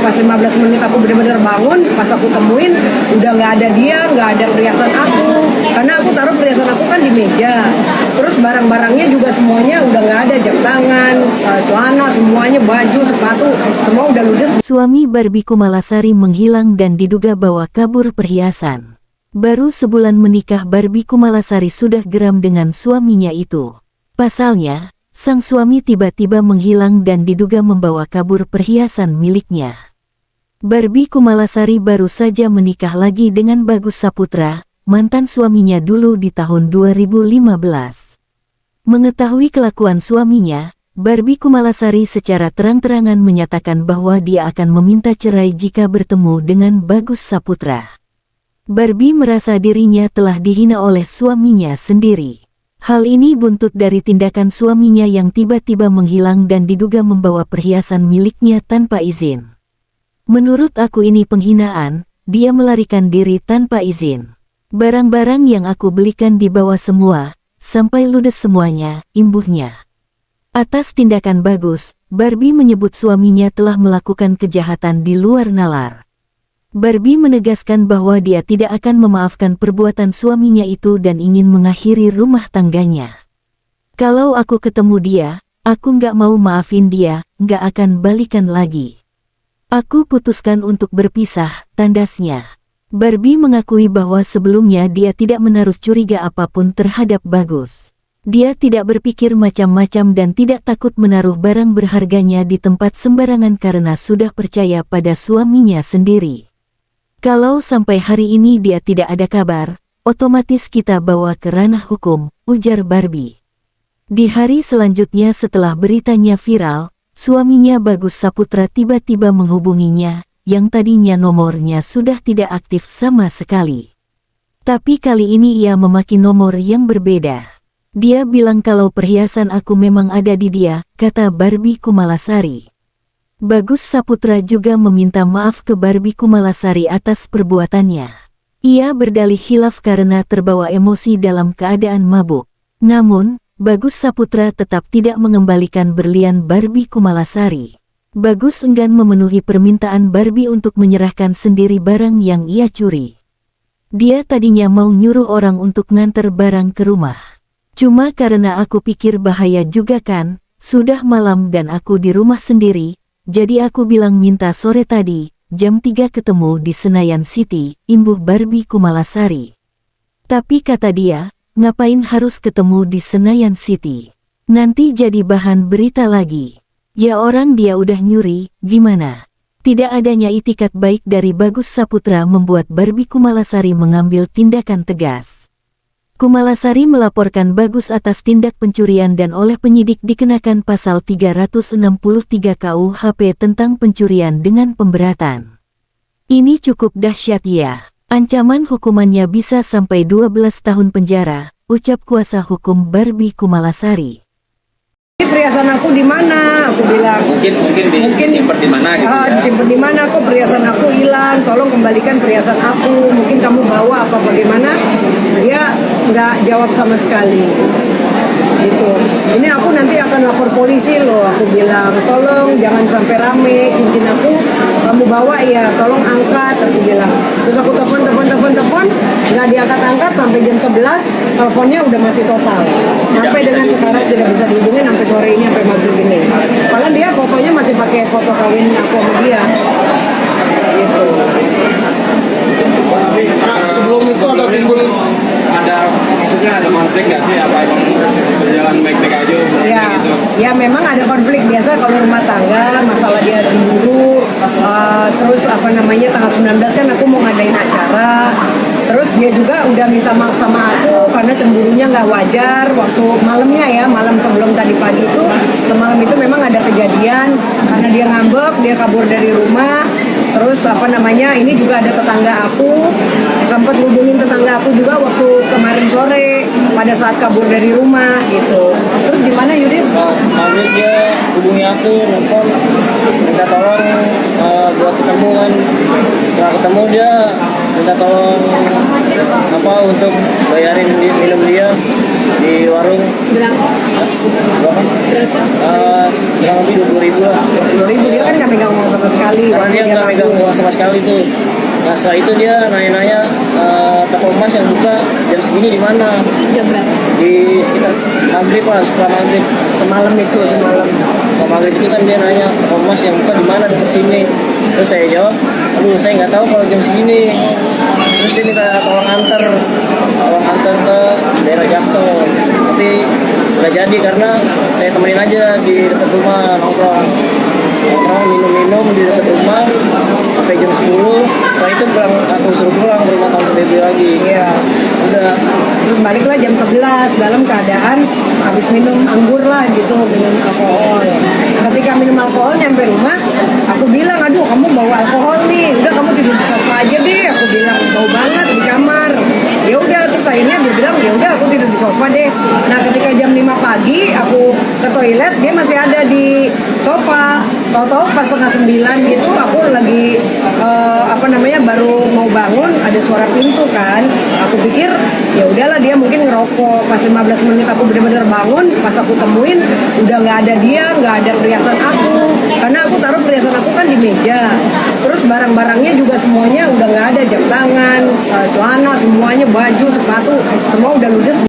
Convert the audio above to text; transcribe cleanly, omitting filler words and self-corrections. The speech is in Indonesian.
Pas 15 menit aku benar-benar bangun, pas aku temuin udah nggak ada dia, nggak ada perhiasan aku. Karena aku taruh perhiasan aku kan di meja. Terus barang-barangnya juga semuanya udah nggak ada, jam tangan, celana, semuanya baju, sepatu, semua udah ludes. Suami Barbie Kumalasari menghilang dan diduga bawa kabur perhiasan. Baru sebulan menikah, Barbie Kumalasari sudah geram dengan suaminya itu. Pasalnya, sang suami tiba-tiba menghilang dan diduga membawa kabur perhiasan miliknya. Barbie Kumalasari baru saja menikah lagi dengan Bagus Saputra, mantan suaminya dulu di tahun 2015. Mengetahui kelakuan suaminya, Barbie Kumalasari secara terang-terangan menyatakan bahwa dia akan meminta cerai jika bertemu dengan Bagus Saputra. Barbie merasa dirinya telah dihina oleh suaminya sendiri. Hal ini buntut dari tindakan suaminya yang tiba-tiba menghilang dan diduga membawa perhiasan miliknya tanpa izin. Menurut aku ini penghinaan, dia melarikan diri tanpa izin. Barang-barang yang aku belikan dibawa semua, sampai ludes semuanya, imbuhnya. Atas tindakan Bagus, Barbie menyebut suaminya telah melakukan kejahatan di luar nalar. Barbie menegaskan bahwa dia tidak akan memaafkan perbuatan suaminya itu dan ingin mengakhiri rumah tangganya. Kalau aku ketemu dia, aku nggak mau maafin dia, nggak akan balikan lagi. Aku putuskan untuk berpisah, tandasnya. Barbie mengakui bahwa sebelumnya dia tidak menaruh curiga apapun terhadap Bagus. Dia tidak berpikir macam-macam dan tidak takut menaruh barang berharganya di tempat sembarangan karena sudah percaya pada suaminya sendiri. Kalau sampai hari ini dia tidak ada kabar, otomatis kita bawa ke ranah hukum, ujar Barbie. Di hari selanjutnya setelah beritanya viral, suaminya Bagus Saputra tiba-tiba menghubunginya, yang tadinya nomornya sudah tidak aktif sama sekali. Tapi kali ini ia memakai nomor yang berbeda. Dia bilang kalau perhiasan aku memang ada di dia, kata Barbie Kumalasari. Bagus Saputra juga meminta maaf ke Barbie Kumalasari atas perbuatannya. Ia berdalih khilaf karena terbawa emosi dalam keadaan mabuk. Namun, Bagus Saputra tetap tidak mengembalikan berlian Barbie Kumalasari. Bagus enggan memenuhi permintaan Barbie untuk menyerahkan sendiri barang yang ia curi. Dia tadinya mau nyuruh orang untuk nganter barang ke rumah. Cuma karena aku pikir bahaya juga kan, sudah malam dan aku di rumah sendiri, jadi aku bilang minta sore tadi, jam 3 ketemu di Senayan City, imbuh Barbie Kumalasari. Tapi kata dia, ngapain harus ketemu di Senayan City? Nanti jadi bahan berita lagi. Ya orang dia udah nyuri, gimana? Tidak adanya itikat baik dari Bagus Saputra membuat Barbie Kumalasari mengambil tindakan tegas. Kumalasari melaporkan Bagus atas tindak pencurian dan oleh penyidik dikenakan pasal 363 KUHP tentang pencurian dengan pemberatan. Ini cukup dahsyat ya. Ancaman hukumannya bisa sampai 12 tahun penjara, ucap kuasa hukum Barbie Kumalasari. Perhiasan aku di mana? Aku bilang. Mungkin disimpan di mana gitu ya? Disimpan di mana? Kok perhiasan aku hilang? Tolong kembalikan perhiasan aku. Mungkin kamu bawa apa bagaimana? Dia nggak jawab sama sekali. Gitu. Ini aku nanti akan lapor polisi loh. Aku bilang, tolong jangan sampai rame. Cincin aku kamu bawa ya, tolong angkat. Aku bilang. Terus aku telepon, nggak diangkat-angkat sampai jam 11. Teleponnya udah mati total. Sampai dengan sekarang tidak bisa dihubungin sampai sore ini, sampai maghrib ini. Padahal dia fotonya masih pakai foto kawin aku sama dia. Gitu. Nah, sebelum itu ada timbul maksudnya ada konflik nggak sih? Apa emang berjalan baik-baik aja Ya, gitu? ya memang ada konflik biasa kalau rumah tangga, masalah dia cemburu, terus apa namanya tanggal 19 kan aku mau ngadain acara, terus dia juga udah minta maaf sama aku karena cemburunya nggak wajar waktu malamnya ya, malam sebelum tadi pagi itu, semalam itu memang ada kejadian karena dia ngambek, dia kabur dari rumah, terus apa namanya ini juga ada tetangga aku, sempat ngubungin tetangga aku juga waktu kemarin sore pada saat kabur dari rumah gitu. Terus gimana Yudit? Pas maghrib dia hubungi aku, nelfon, minta tolong buat ketemu kan. Setelah ketemu dia minta tolong apa untuk bayarin minum dia di warung. Berapa? Berapa? Kurang lebih 20.000 lah. 20.000 dia kan nggak megang uang sama sekali. Karena dia nggak ngaku. megang uang sama sekali tuh. Nah setelah itu dia nanya-nanya toko emas yang buka jam segini di mana? Jam berapa? Di sekitar maghrib lah, setelah maghrib. Semalam itu, semalam. Setelah maghrib itu kan dia nanya toko emas yang buka di mana dekat sini. Terus saya jawab, aduh saya nggak tahu kalau jam segini. Terus dia minta tolong antar ke daerah Jaksel. Tapi nggak jadi karena saya temenin aja di dekat rumah nongkrong minum-minum di dekat rumah sampai jam 10. Setelah itu aku suruh pulang ke rumah tante baby lagi. Iya. Udah. Terus baliklah jam 11 dalam keadaan habis minum anggur lah gitu, minum alkohol. Ketika minum alkohol nyampe rumah, aku bilang, aduh kamu bawa alkohol nih, udah kamu tidur di sofa aja deh. Aku bilang bau banget di kamar. Ya udah, terus akhirnya dia bilang ya udah aku tidur di sofa deh. Nah ketika jam 5 pagi aku ke toilet, dia masih ada di sofa. Tahu-tahu pas setengah 9 gitu aku lagi baru mau bangun ada suara pintu kan. Aku pikir ya udahlah dia mungkin ngerokok. Pas 15 menit aku benar-benar bangun, pas aku temuin udah nggak ada dia, nggak ada perhiasan aku. Karena aku taruh perhiasan aku kan di meja. Terus barang-barangnya juga semuanya udah nggak ada, jam tangan, celana, semuanya baju, sepatu, semua udah ludes.